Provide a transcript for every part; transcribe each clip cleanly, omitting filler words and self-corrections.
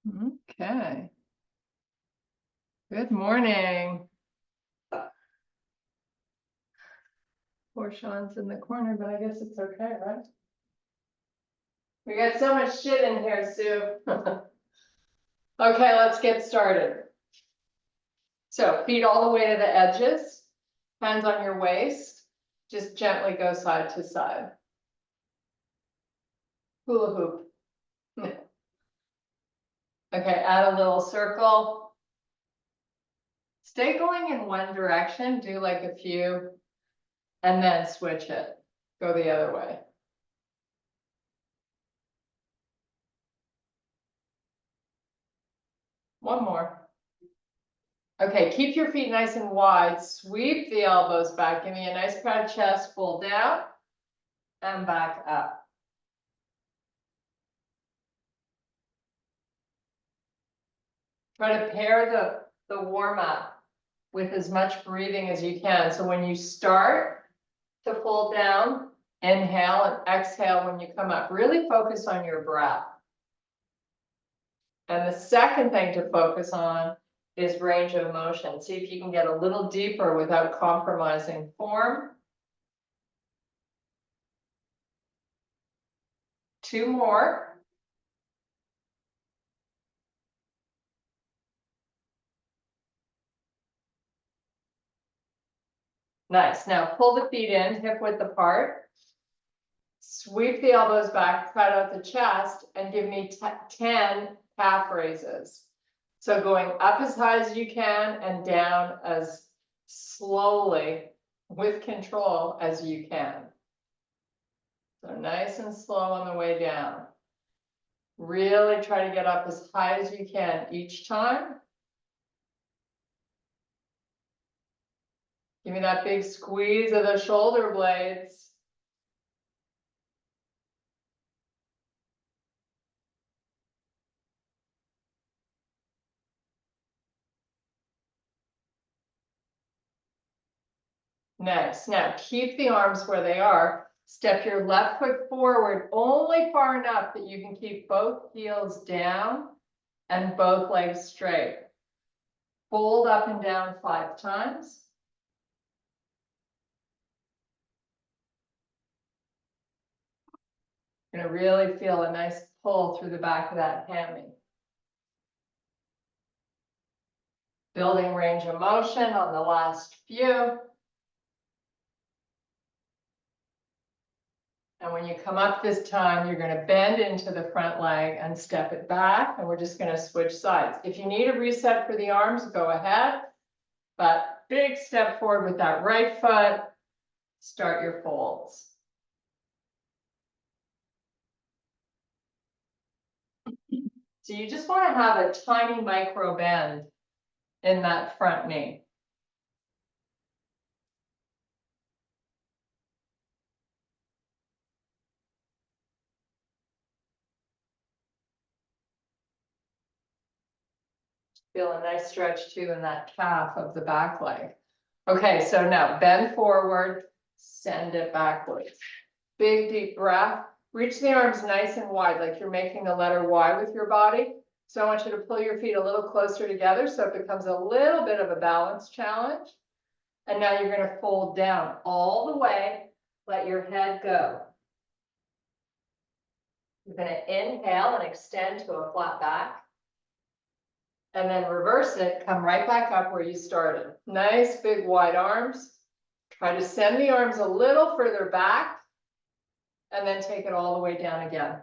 Okay. Good morning. Poor Sean's in the corner, but I guess it's okay, right? We got so much shit in here, Sue. Okay, let's get started. So feet all the way to the edges, hands on your waist, just gently go side to side. Hula hoop. Okay, add a little circle. Stay going in one direction, do like a few, and then switch it. Go the other way. One more. Okay, keep your feet nice and wide. Sweep the elbows back. Give me a nice proud chest. Fold down and back up. Try to pair the warm up with as much breathing as you can. So when you start to fold down, inhale and exhale when you come up. Really focus on your breath. And the second thing to focus on is range of motion. See if you can get a little deeper without compromising form. 2 more. Nice. Now pull the feet in, hip width apart. Sweep the elbows back, cut out the chest, and give me 10 calf raises. So going up as high as you can and down as slowly with control as you can. So nice and slow on the way down. Really try to get up as high as you can each time. Give me that big squeeze of the shoulder blades. Nice. Now keep the arms where they are. Step your left foot forward only far enough that you can keep both heels down and both legs straight. Fold up and down 5 times. You're going to really feel a nice pull through the back of that hammy. Building range of motion on the last few. And when you come up this time, you're going to bend into the front leg and step it back. And we're just going to switch sides. If you need a reset for the arms, go ahead. But big step forward with that right foot. Start your folds. So you just want to have a tiny micro bend in that front knee. Feel a nice stretch too in that calf of the back leg. Okay, so now bend forward, send it backwards. Big deep breath. Reach the arms nice and wide, like you're making the letter Y with your body. So I want you to pull your feet a little closer together so it becomes a little bit of a balance challenge. And now you're going to fold down all the way. Let your head go. You're going to inhale and extend to a flat back. And then reverse it, come right back up where you started. Nice big wide arms. Try to send the arms a little further back and then take it all the way down again.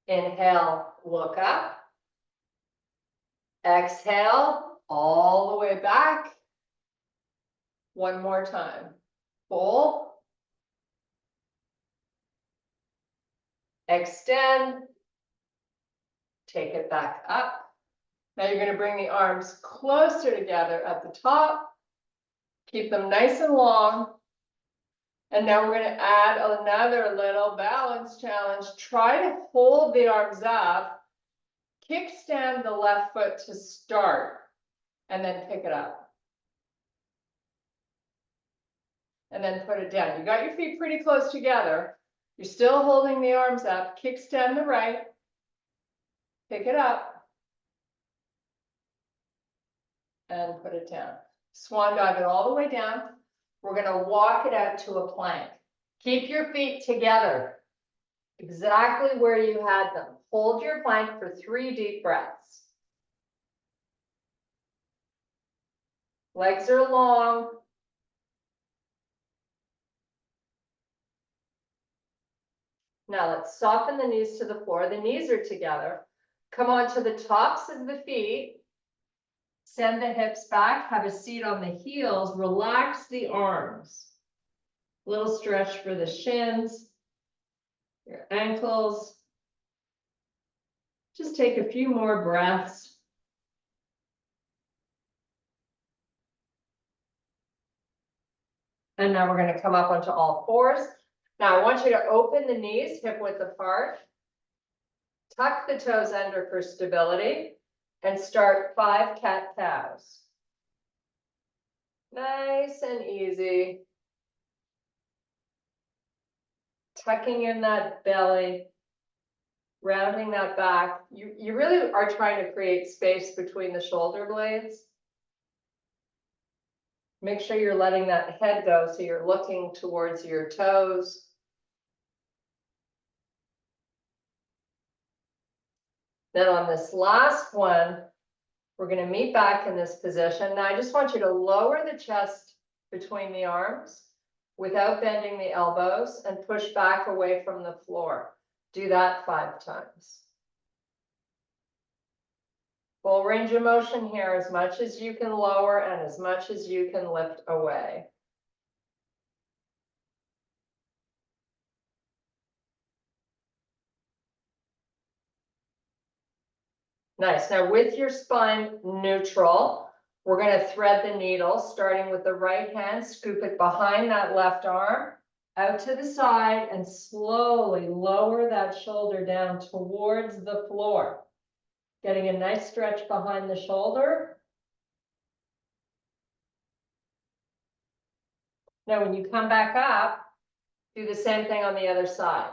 Inhale, look up. Exhale, all the way back. One more time. Pull. Extend. Take it back up. Now you're going to bring the arms closer together at the top. Keep them nice and long. And now we're going to add another little balance challenge. Try to hold the arms up. Kickstand the left foot to start. And then pick it up. And then put it down. You got your feet pretty close together. You're still holding the arms up. Kickstand the right. Pick it up. And put it down. Swan dive it all the way down. We're gonna walk it out to a plank. Keep your feet together, exactly where you had them. Hold your plank for 3 deep breaths. Legs are long. Now let's soften the knees to the floor. The knees are together. Come on to the tops of the feet. Send the hips back, have a seat on the heels, relax the arms. Little stretch for the shins, your ankles. Just take a few more breaths. And now we're going to come up onto all fours. Now I want you to open the knees, hip width apart. Tuck the toes under for stability. And start 5 cat-cows. Nice and easy. Tucking in that belly. Rounding that back. You really are trying to create space between the shoulder blades. Make sure you're letting that head go so you're looking towards your toes. Then on this last one, we're going to meet back in this position. Now I just want you to lower the chest between the arms without bending the elbows and push back away from the floor. Do that 5 times. Full range of motion here, as much as you can lower and as much as you can lift away. Nice. Now with your spine neutral, we're going to thread the needle, starting with the right hand, scoop it behind that left arm, out to the side, and slowly lower that shoulder down towards the floor. Getting a nice stretch behind the shoulder. Now when you come back up, do the same thing on the other side.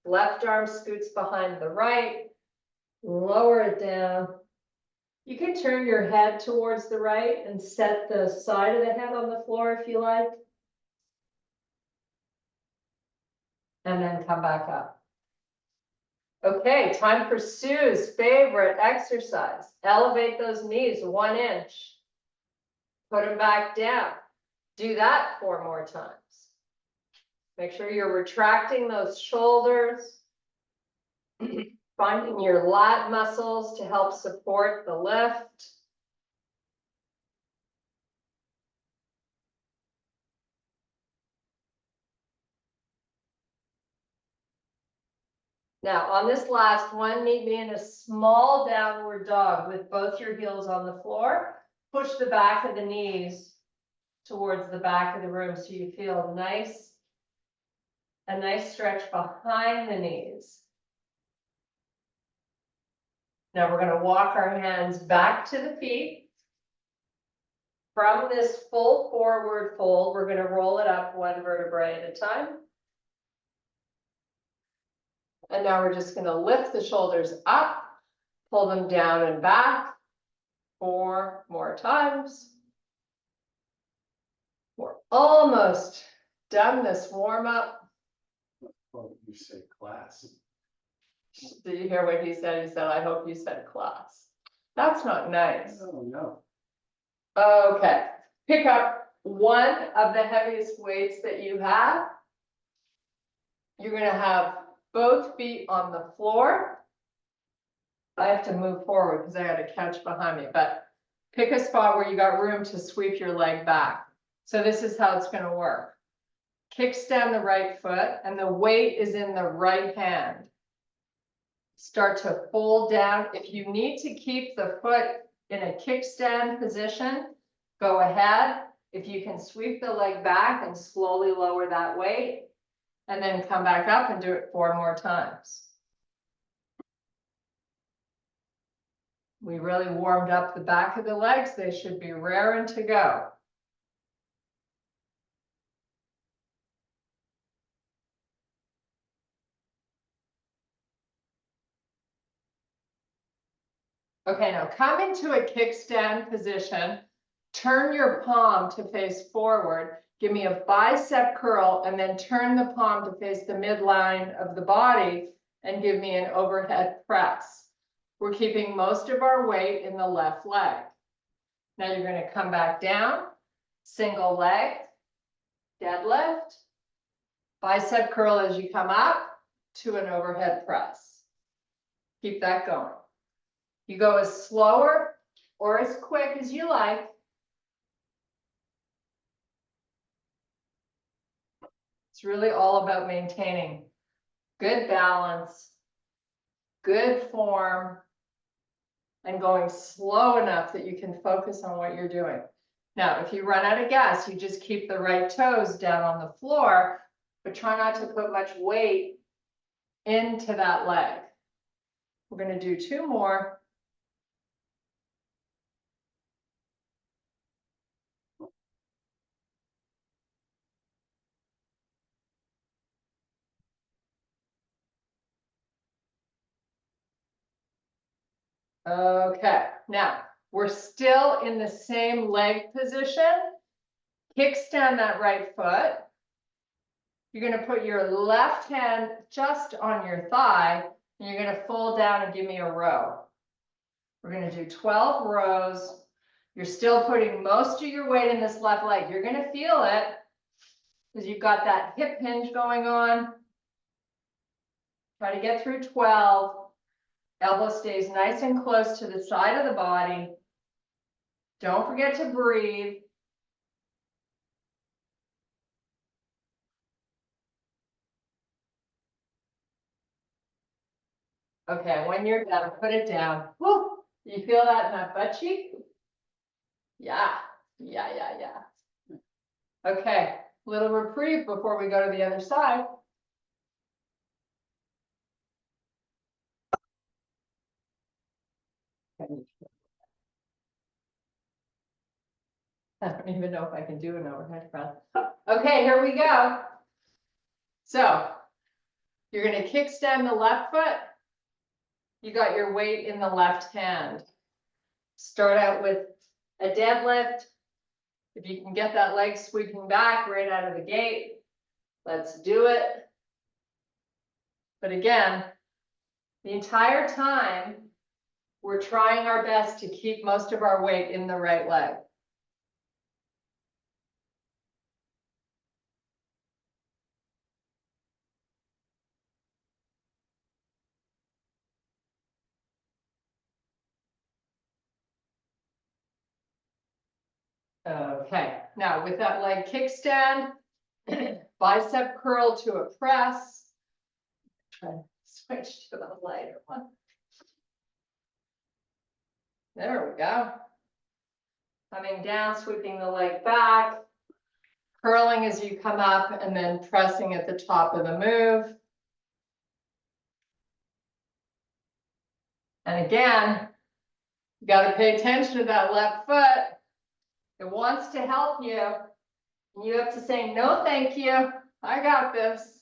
Left arm scoots behind the right, lower it down. You can turn your head towards the right and set the side of the head on the floor if you like. And then come back up. Okay, time for Sue's favorite exercise. Elevate those knees 1 inch. Put them back down. Do that 4 more times. Make sure you're retracting those shoulders. Finding your lat muscles to help support the lift. Now on this last one, meet me in a small downward dog with both your heels on the floor. Push the back of the knees towards the back of the room so you feel a nice stretch behind the knees. Now we're going to walk our hands back to the feet. From this full forward fold, we're going to roll it up 1 vertebrae at a time. And now we're just going to lift the shoulders up, pull them down and back 4 more times. We're almost done this warm up. Well, you say class. Did you hear what he said? He said, I hope you said class. That's not nice. Oh, no. Okay, pick up one of the heaviest weights that you have. You're going to have both feet on the floor. I have to move forward because I got a couch behind me, but pick a spot where you got room to sweep your leg back. So this is how it's going to work. Kickstand the right foot and the weight is in the right hand. Start to fold down. If you need to keep the foot in a kickstand position, go ahead. If you can sweep the leg back and slowly lower that weight, and then come back up and do it 4 more times. We really warmed up the back of the legs. They should be raring to go. Okay, now come into a kickstand position. Turn your palm to face forward. Give me a bicep curl and then turn the palm to face the midline of the body and give me an overhead press. We're keeping most of our weight in the left leg. Now you're going to come back down, single leg, deadlift, bicep curl as you come up to an overhead press. Keep that going. You go as slower or as quick as you like. It's really all about maintaining good balance, good form, and going slow enough that you can focus on what you're doing. Now, if you run out of gas, you just keep the right toes down on the floor, but try not to put much weight into that leg. We're going to do 2 more. Okay, now we're still in the same leg position. Kickstand that right foot. You're going to put your left hand just on your thigh, and you're going to fold down and give me a row. We're going to do 12 rows. You're still putting most of your weight in this left leg. You're going to feel it because you've got that hip hinge going on. Try to get through 12. Elbow stays nice and close to the side of the body. Don't forget to breathe. Okay, when you're done, put it down. Woo! You feel that in that butt cheek? Yeah. Okay, little reprieve before we go to the other side. I don't even know if I can do an overhead press. Okay, here we go. So you're going to kickstand the left foot. You got your weight in the left hand. Start out with a deadlift. If you can get that leg sweeping back right out of the gate, let's do it. But again, the entire time, we're trying our best to keep most of our weight in the right leg. Okay, now with that leg kickstand, bicep curl to a press. Try to switch to the lighter one. There we go. Coming down, sweeping the leg back, curling as you come up, and then pressing at the top of the move. And again, you got to pay attention to that left foot. It wants to help you. And you have to say, no, thank you. I got this.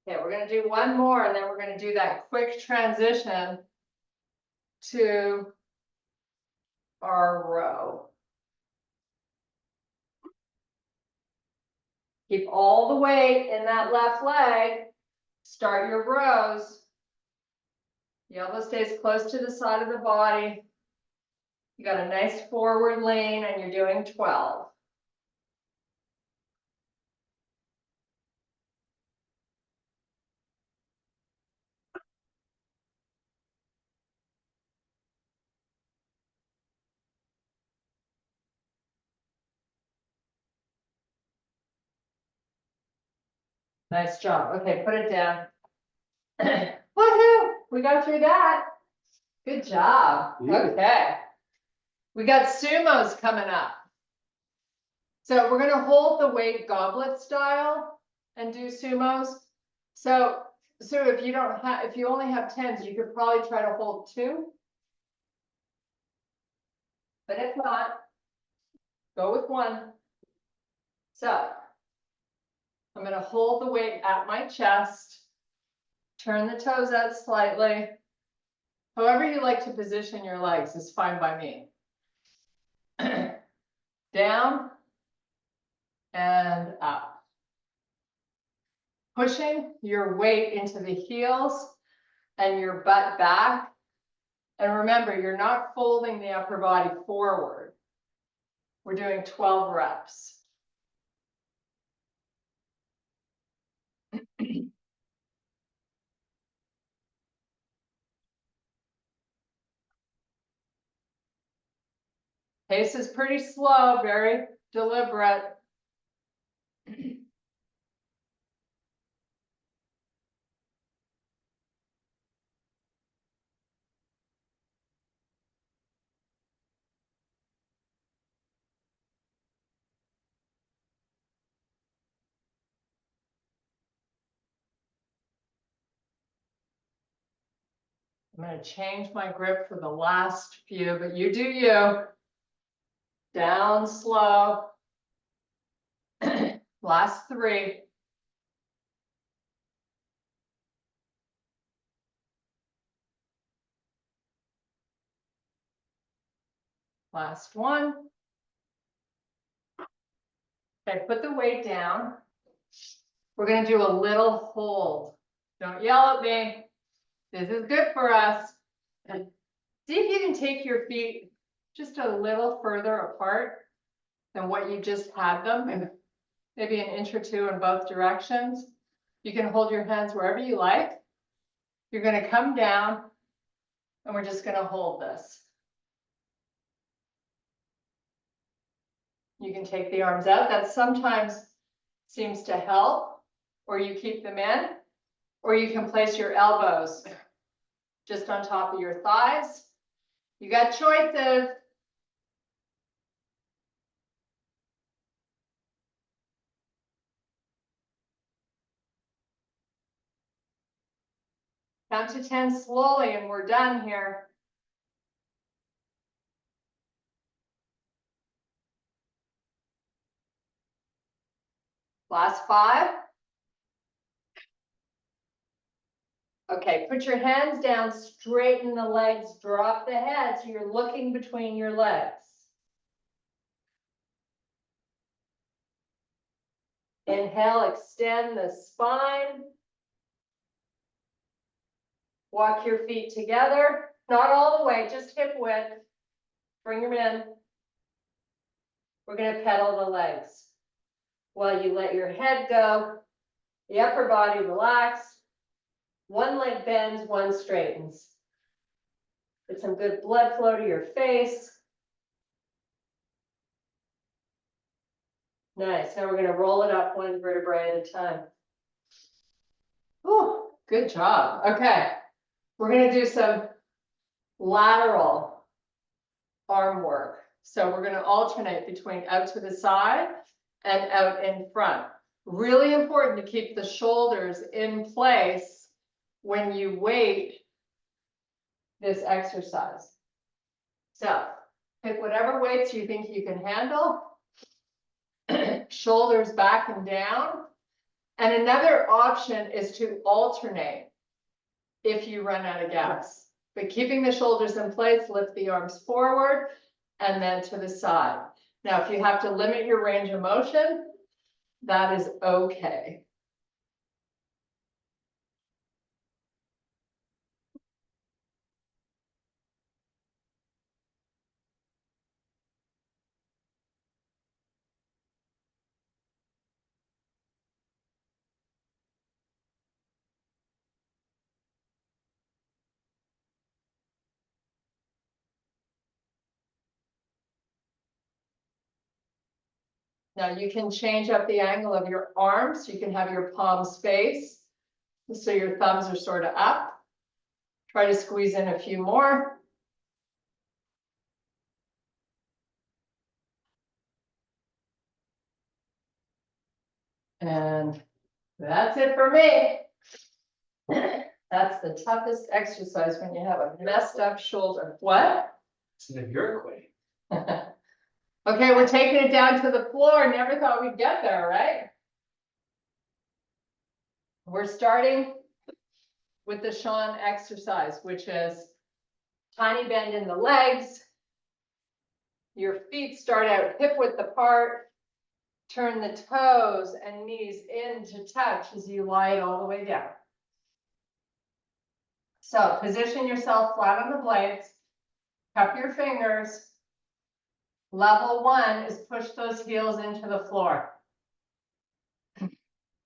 Okay, we're going to do 1 more, and then we're going to do that quick transition to our row. Keep all the weight in that left leg. Start your rows. The elbow stays close to the side of the body. You got a nice forward lean, and you're doing 12. Nice job. Okay, put it down. Woohoo! We got through that. Good job. Yeah. Okay. We got sumos coming up. So we're going to hold the weight goblet style and do sumos. So So if you don't have, if you only have tens, you could probably try to hold 2. But if not, go with 1. So I'm gonna hold the weight at my chest, turn the toes out slightly. However you like to position your legs is fine by me. Down and up. Pushing your weight into the heels and your butt back. And remember, you're not folding the upper body forward. We're doing 12 reps. Pace is pretty slow, very deliberate. I'm going to change my grip for the last few, but you do you. Down slow. Last 3. Last 1. Okay, put the weight down. We're going to do a little hold. Don't yell at me. This is good for us. And see if you can take your feet just a little further apart than what you just had them, and maybe an inch or 2 in both directions. You can hold your hands wherever you like. You're going to come down, and we're just going to hold this. You can take the arms out. That sometimes seems to help, or you keep them in, or you can place your elbows just on top of your thighs. You got choices. Count to 10 slowly, and we're done here. Last 5. Okay, put your hands down, straighten the legs, drop the head so you're looking between your legs. Inhale, extend the spine. Walk your feet together, not all the way, just hip width. Bring them in. We're going to pedal the legs. While you let your head go, the upper body relax. One leg bends, one straightens. Get some good blood flow to your face. Nice. Now we're going to roll it up 1 vertebrae at a time. Oh, good job. Okay. We're going to do some lateral arm work. So we're going to alternate between out to the side and out in front. Really important to keep the shoulders in place when you weight this exercise. So pick whatever weights you think you can handle. Shoulders back and down. And another option is to alternate if you run out of gas. But keeping the shoulders in place, lift the arms forward and then to the side. Now, if you have to limit your range of motion, that is okay. Now you can change up the angle of your arms. You can have your palms face, so your thumbs are sort of up. Try to squeeze in a few more. And that's it for me. That's the toughest exercise when you have a messed up shoulder. What? It's an you're quitting. Okay, we're taking it down to the floor. Never thought we'd get there, right? We're starting with the Sean exercise, which is tiny bend in the legs. Your feet start out hip width apart. Turn the toes and knees in to touch as you lie it all the way down. So position yourself flat on the blades. Cup your fingers. Level 1 is push those heels into the floor.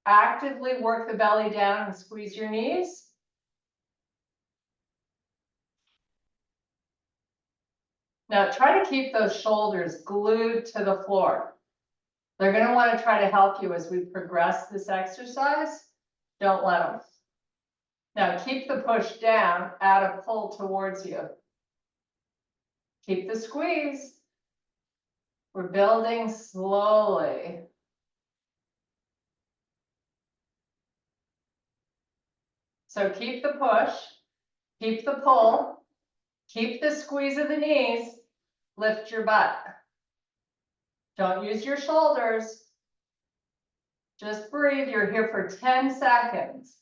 Actively work the belly down and squeeze your knees. Now try to keep those shoulders glued to the floor. They're going to want to try to help you as we progress this exercise. Don't let them. Now keep the push down, add a pull towards you. Keep the squeeze. We're building slowly. So keep the push, keep the pull, keep the squeeze of the knees, lift your butt. Don't use your shoulders. Just breathe. You're here for 10 seconds.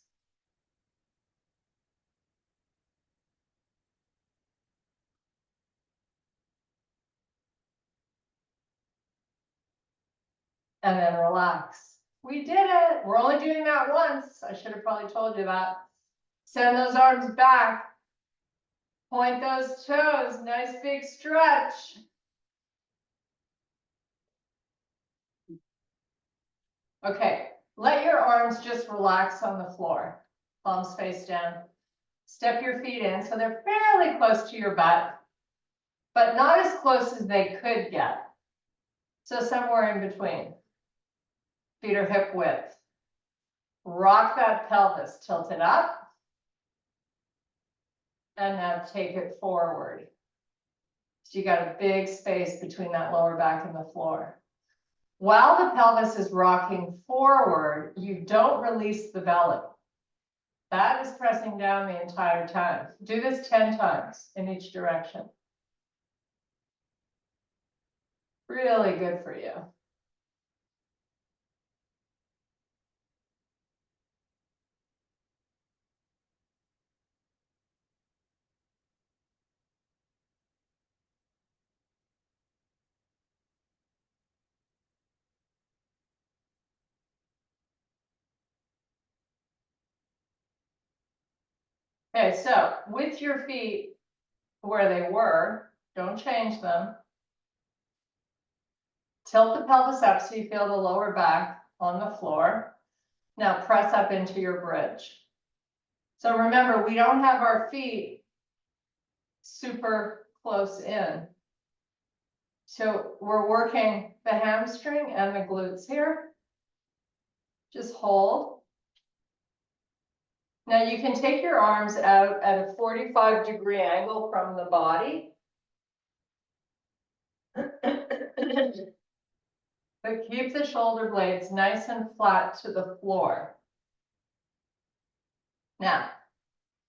And then relax. We did it. We're only doing that once. I should have probably told you that. Send those arms back. Point those toes. Nice big stretch. Okay, let your arms just relax on the floor. Palms face down. Step your feet in so they're fairly close to your butt, but not as close as they could get. So somewhere in between. Feet are hip width. Rock that pelvis, tilt it up. And now take it forward. So you got a big space between that lower back and the floor. While the pelvis is rocking forward, you don't release the belly. That is pressing down the entire time. Do this 10 times in each direction. Really good for you. Okay, so with your feet where they were, don't change them. Tilt the pelvis up so you feel the lower back on the floor. Now press up into your bridge. So remember, we don't have our feet super close in. So we're working the hamstring and the glutes here. Just hold. Now you can take your arms out at a 45-degree angle from the body. But keep the shoulder blades nice and flat to the floor. Now,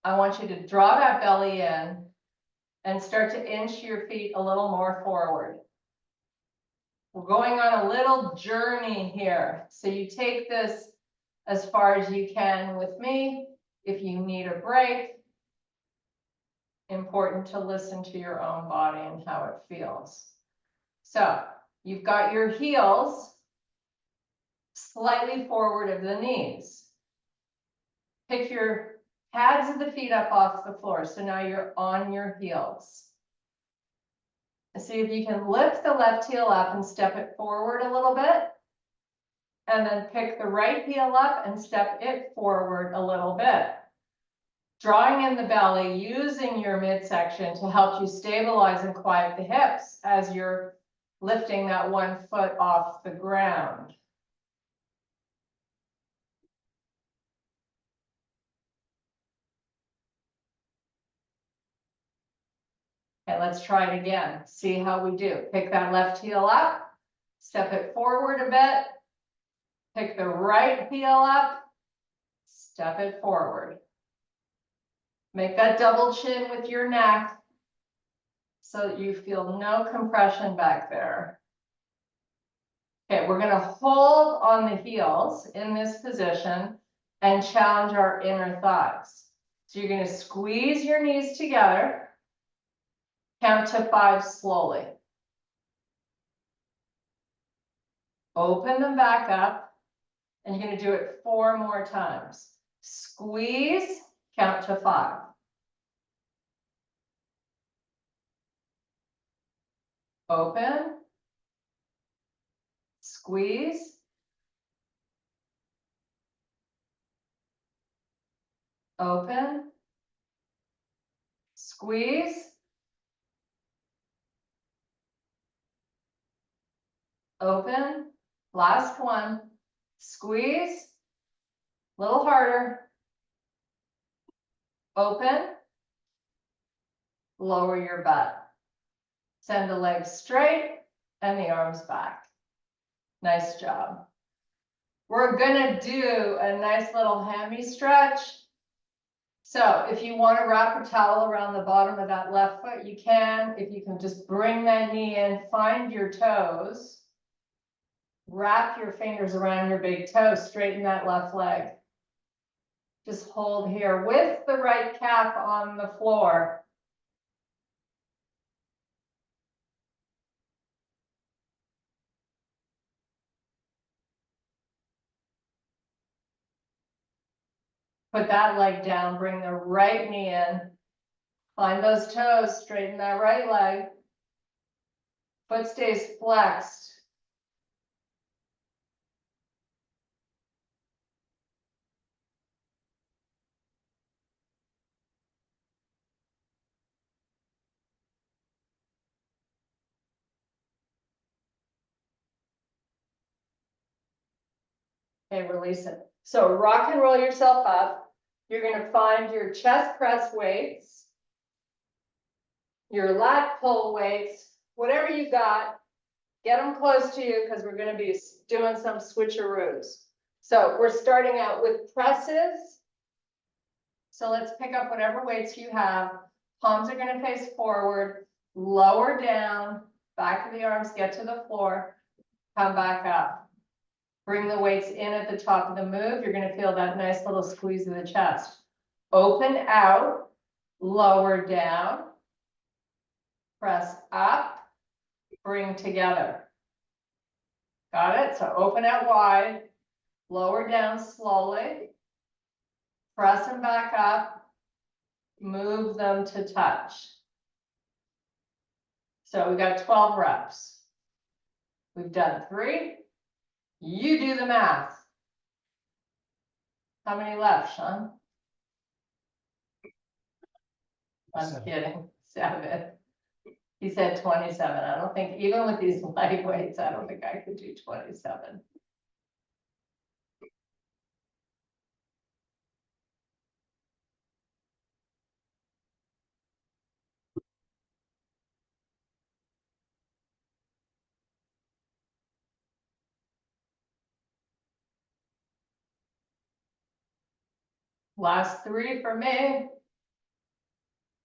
I want you to draw that belly in and start to inch your feet a little more forward. We're going on a little journey here. So you take this as far as you can with me. If you need a break, important to listen to your own body and how it feels. So you've got your heels slightly forward of the knees. Pick your pads of the feet up off the floor. So now you're on your heels. See if you can lift the left heel up and step it forward a little bit. And then pick the right heel up and step it forward a little bit. Drawing in the belly, using your midsection to help you stabilize and quiet the hips as you're lifting that one foot off the ground. Okay, let's try it again. See how we do. Pick that left heel up, step it forward a bit, pick the right heel up, step it forward. Make that double chin with your neck so that you feel no compression back there. Okay, we're gonna hold on the heels in this position and challenge our inner thighs. So you're gonna squeeze your knees together, count to 5 slowly. Open them back up, and you're gonna do it 4 more times. Squeeze, count to 5. Open, squeeze, open, squeeze, open, last one, squeeze, a little harder, open, lower your butt. Send the legs straight and the arms back. Nice job. We're gonna do a nice little hammy stretch. So if you want to wrap a towel around the bottom of that left foot, you can. If you can just bring that knee in, find your toes, wrap your fingers around your big toe, straighten that left leg. Just hold here with the right calf on the floor. Put that leg down, bring the right knee in. Find those toes, straighten that right leg. Foot stays flexed. Okay, release it. So rock and roll yourself up. You're gonna find your chest press weights, your lat pull weights, whatever you got, get them close to you because we're gonna be doing some switcheroos. So we're starting out with presses. So let's pick up whatever weights you have. Palms are gonna face forward, lower down, back of the arms, get to the floor, come back up. Bring the weights in at the top of the move. You're gonna feel that nice little squeeze of the chest. Open out, lower down, press up, bring together. Got it? So open out wide, lower down slowly, press them back up, move them to touch. So we got 12 reps. We've done 3. You do the math. How many left, Sean? I'm 7. kidding, 7. He said 27. I don't think, even with these light weights, I don't think I could do 27. Last 3 for me.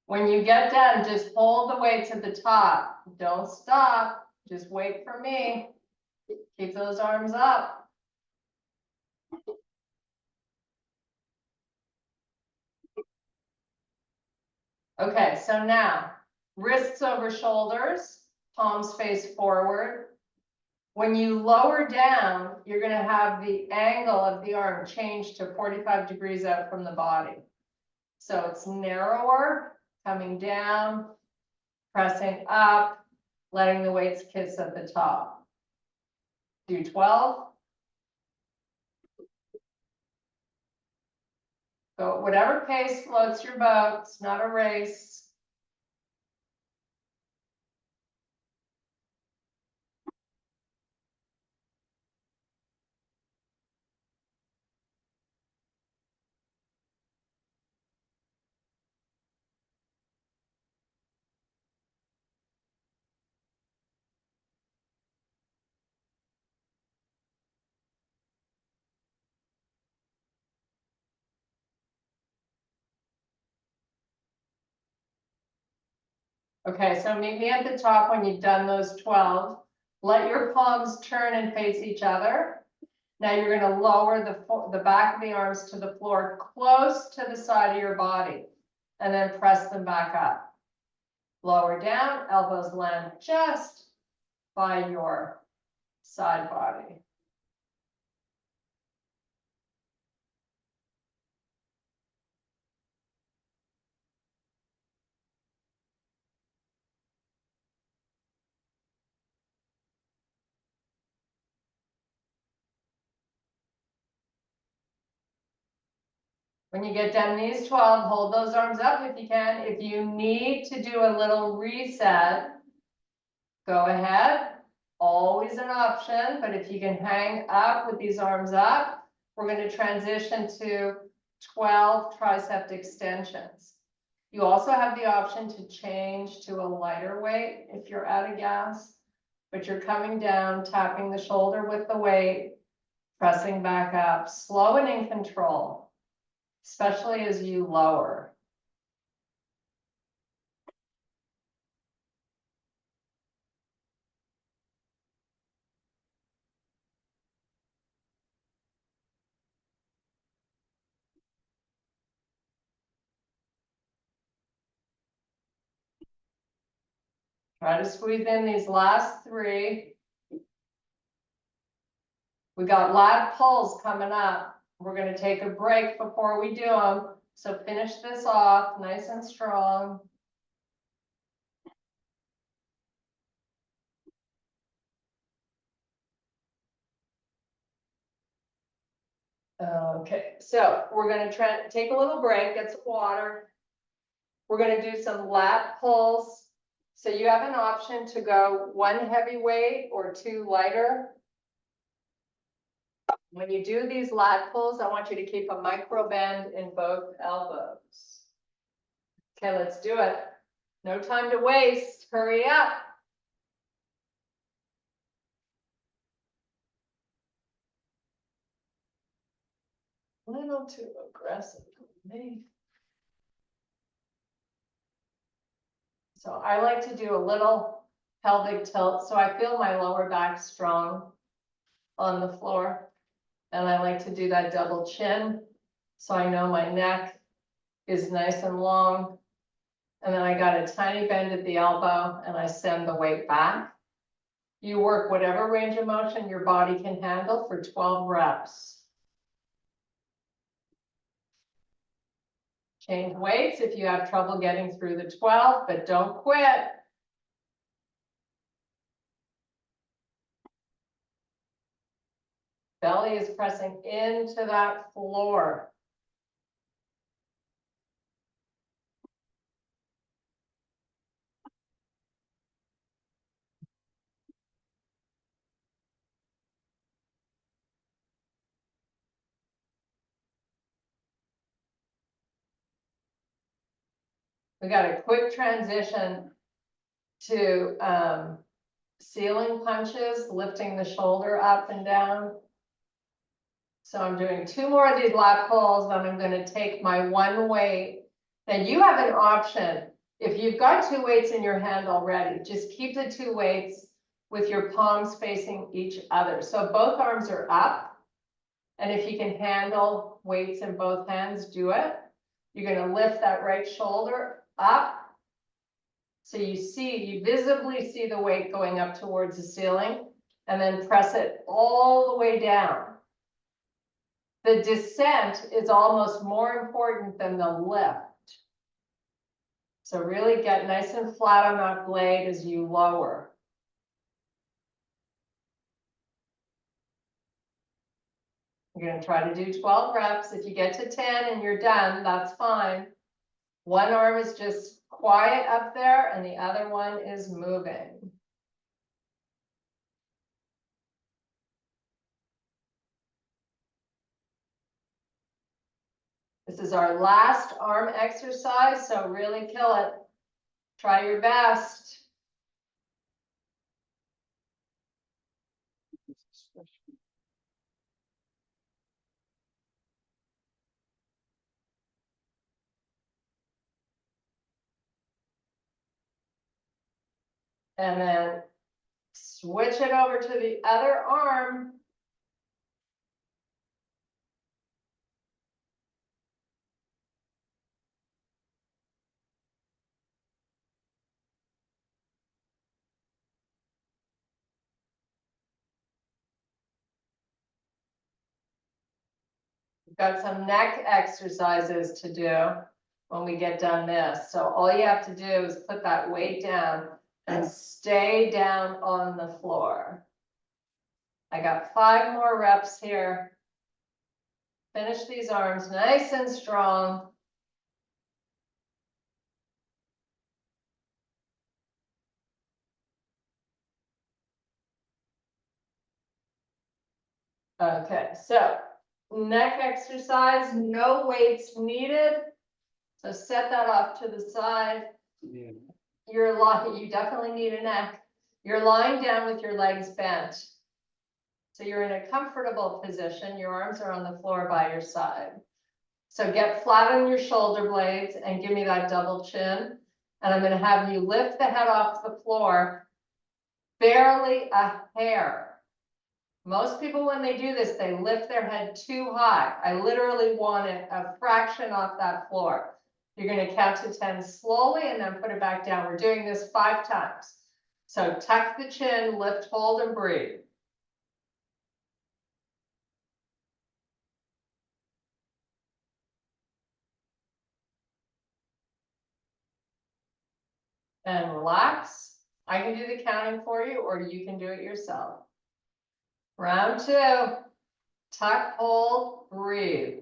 When you get done, just hold the weights at the top. Don't stop. Just wait for me. Keep those arms up. Okay, so now wrists over shoulders, palms face forward. When you lower down, you're going to have the angle of the arm change to 45 degrees out from the body. So it's narrower, coming down, pressing up, letting the weights kiss at the top. Do 12. Go whatever pace floats your boat. It's not a race. Okay, so meet me at the top when you've done those 12. Let your palms turn and face each other. Now you're gonna lower the back of the arms to the floor, close to the side of your body, and then press them back up. Lower down, elbows land just by your side body. When you get done these 12, hold those arms up if you can. If you need to do a little reset, go ahead. Always an option, but if you can hang up with these arms up, we're going to transition to 12 tricep extensions. You also have the option to change to a lighter weight if you're out of gas, but you're coming down, tapping the shoulder with the weight, pressing back up, slow and in control, especially as you lower. Try to squeeze in these last 3. We got lat pulls coming up. We're gonna take a break before we do them. So finish this off nice and strong. Okay, so we're gonna take a little break, get some water. We're gonna do some lat pulls. So you have an option to go 1 heavy weight or 2 lighter. When you do these lat pulls, I want you to keep a micro bend in both elbows. Okay, let's do it. No time to waste, hurry up. A little too aggressive for me. So I like to do a little pelvic tilt, so I feel my lower back strong on the floor. And I like to do that double chin, so I know my neck is nice and long. And then I got a tiny bend at the elbow and I send the weight back. You work whatever range of motion your body can handle for 12 reps. Change weights if you have trouble getting through the 12, but don't quit. Belly is pressing into that floor. We got a quick transition to ceiling punches, lifting the shoulder up and down. So I'm doing 2 more of these lat pulls, then I'm gonna take my 1 weight. And you have an option. If you've got 2 weights in your hand already, just keep the 2 weights with your palms facing each other. So both arms are up. And if you can handle weights in both hands, do it. You're gonna lift that right shoulder up. So you visibly see the weight going up towards the ceiling, and then press it all the way down. The descent is almost more important than the lift. So really get nice and flat on that blade as you lower. You're gonna try to do 12 reps. If you get to 10 and you're done, that's fine. 1 arm is just quiet up there and the other one is moving. This is our last arm exercise, so really kill it. Try your best. And then switch it over to the other arm. We've got some neck exercises to do when we get done this. So all you have to do is put that weight down and stay down on the floor. I got 5 more reps here. Finish these arms nice and strong. Okay, so neck exercise, no weights needed. So set that off to the side. Yeah. You definitely need a neck. You're lying down with your legs bent. So you're in a comfortable position. Your arms are on the floor by your side. So get flat on your shoulder blades and give me that double chin. And I'm going to have you lift the head off the floor barely a hair. Most people, when they do this, they lift their head too high. I literally want it a fraction off that floor. You're going to count to 10 slowly and then put it back down. We're doing this 5 times. So tuck the chin, lift, hold, and breathe. And relax. I can do the counting for you, or you can do it yourself. Round 2, tuck, hold, breathe.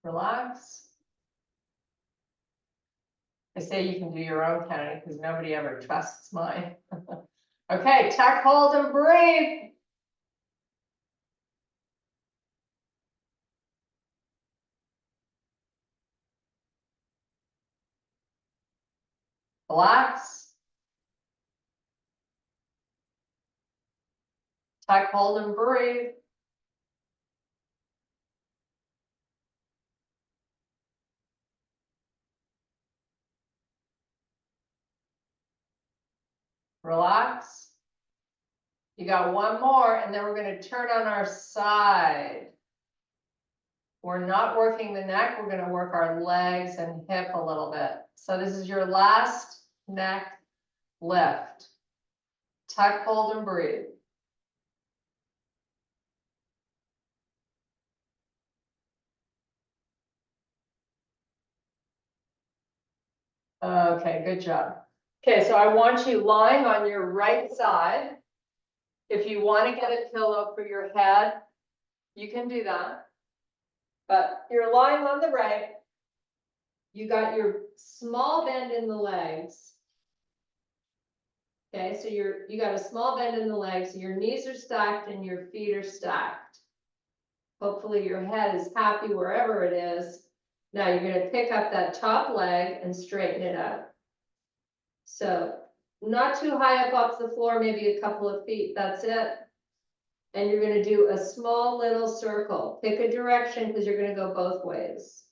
Relax. I say you can do your own counting because nobody ever trusts mine. Okay, tuck, hold, and breathe. Relax. Tuck, hold, and breathe. Relax. You got 1 more, and then we're going to turn on our side. We're not working the neck. We're going to work our legs and hip a little bit. So this is your last neck lift. Tuck, hold, and breathe. Okay, good job. Okay, so I want you lying on your right side. If you want to get a pillow for your head, you can do that. But you're lying on the right. You got your small bend in the legs. Okay, so you got a small bend in the legs. Your knees are stacked and your feet are stacked. Hopefully your head is happy wherever it is. Now you're going to pick up that top leg and straighten it out. So not too high up off the floor, maybe a couple of feet, that's it. And you're going to do a small little circle. Pick a direction because you're going to go both ways.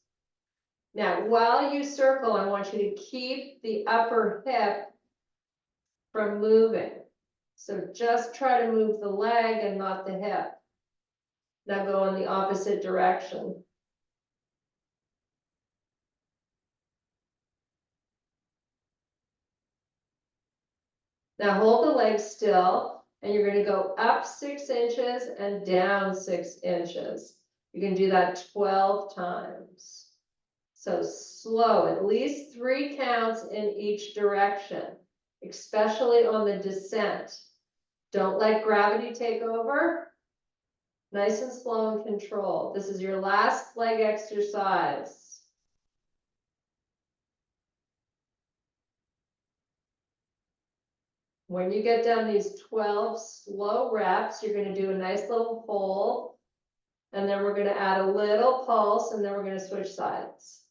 Now, while you circle, I want you to keep the upper hip from moving. So just try to move the leg and not the hip. Now go in the opposite direction. Now hold the leg still, and you're going to go up 6 inches and down 6 inches. You can do that 12 times. So slow, at least 3 counts in each direction, especially on the descent. Don't let gravity take over. Nice and slow and controlled. This is your last leg exercise. When you get done these 12 slow reps, you're going to do a nice little hold. And then we're going to add a little pulse, and then we're going to switch sides.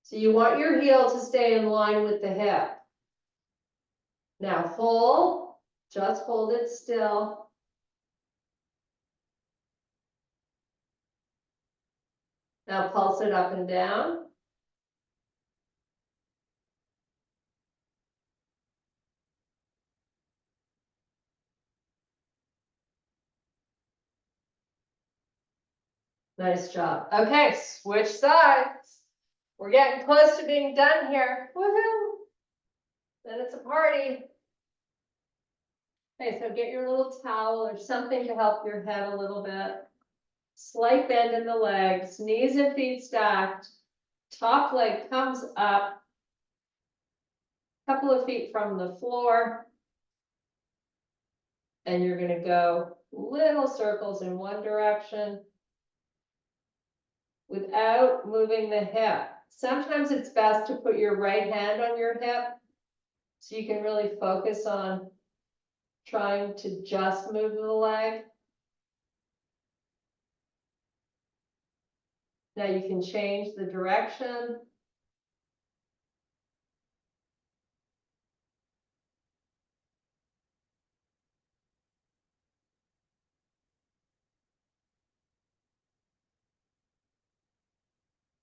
So you want your heel to stay in line with the hip. Now hold, just hold it still. Now pulse it up and down. Nice job. Okay, switch sides. We're getting close to being done here. Woohoo! Then it's a party. Okay, so get your little towel or something to help your head a little bit. Slight bend in the legs, knees and feet stacked. Top leg comes up. Couple of feet from the floor. And you're gonna go little circles in one direction without moving the hip. Sometimes it's best to put your right hand on your hip so you can really focus on trying to just move the leg. Now you can change the direction.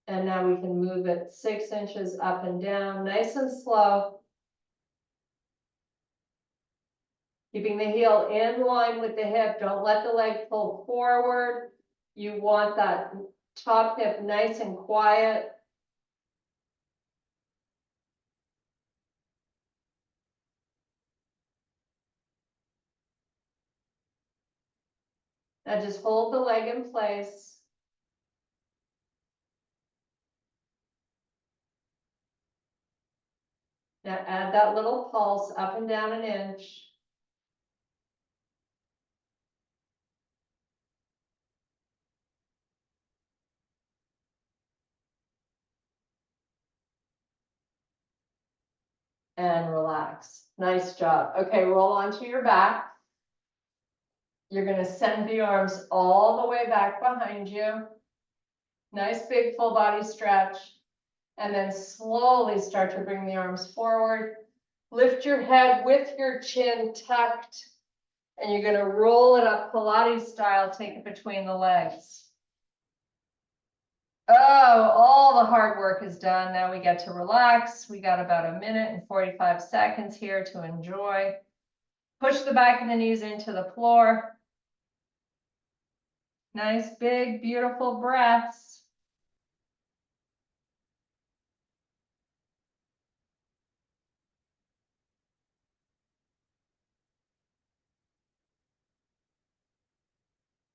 And now we can move it 6 inches up and down, nice and slow. Keeping the heel in line with the hip, don't let the leg pull forward. You want that top hip nice and quiet. Now just hold the leg in place. Now add that little pulse up and down an inch. And relax. Nice job. Okay, roll onto your back. You're gonna send the arms all the way back behind you. Nice big full body stretch. And then slowly start to bring the arms forward. Lift your head with your chin tucked. And you're gonna roll it up Pilates style, take it between the legs. Oh, all the hard work is done. Now we get to relax. We got about 1 minute and 45 seconds here to enjoy. Push the back of the knees into the floor. Nice, big, beautiful breaths.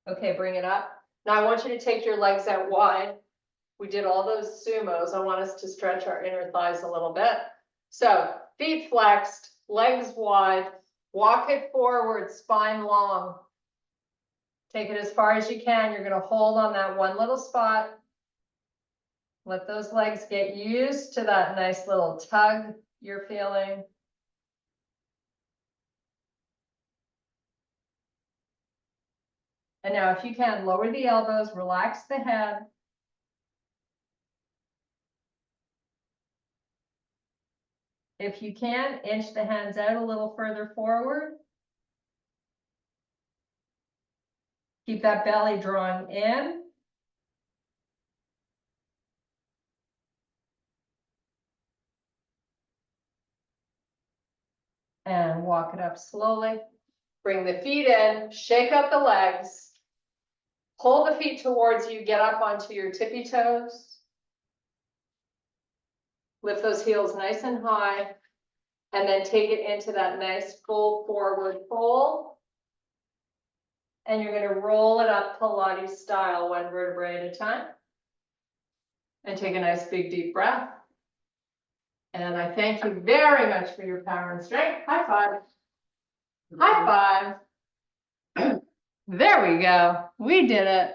Okay, bring it up. Now I want you to take your legs out wide. We did all those sumos. I want us to stretch our inner thighs a little bit. So feet flexed, legs wide, walk it forward, spine long. Take it as far as you can. You're gonna hold on that one little spot. Let those legs get used to that nice little tug you're feeling. And now if you can, lower the elbows, relax the head. If you can, inch the hands out a little further forward. Keep that belly drawing in. And walk it up slowly. Bring the feet in, shake up the legs. Pull the feet towards you, get up onto your tippy toes. Lift those heels nice and high. And then take it into that nice full forward fold. And you're going to roll it up Pilates style, 1 vertebrae at a time. And take a nice big deep breath. And I thank you very much for your power and strength. High five. High five. There we go. We did it.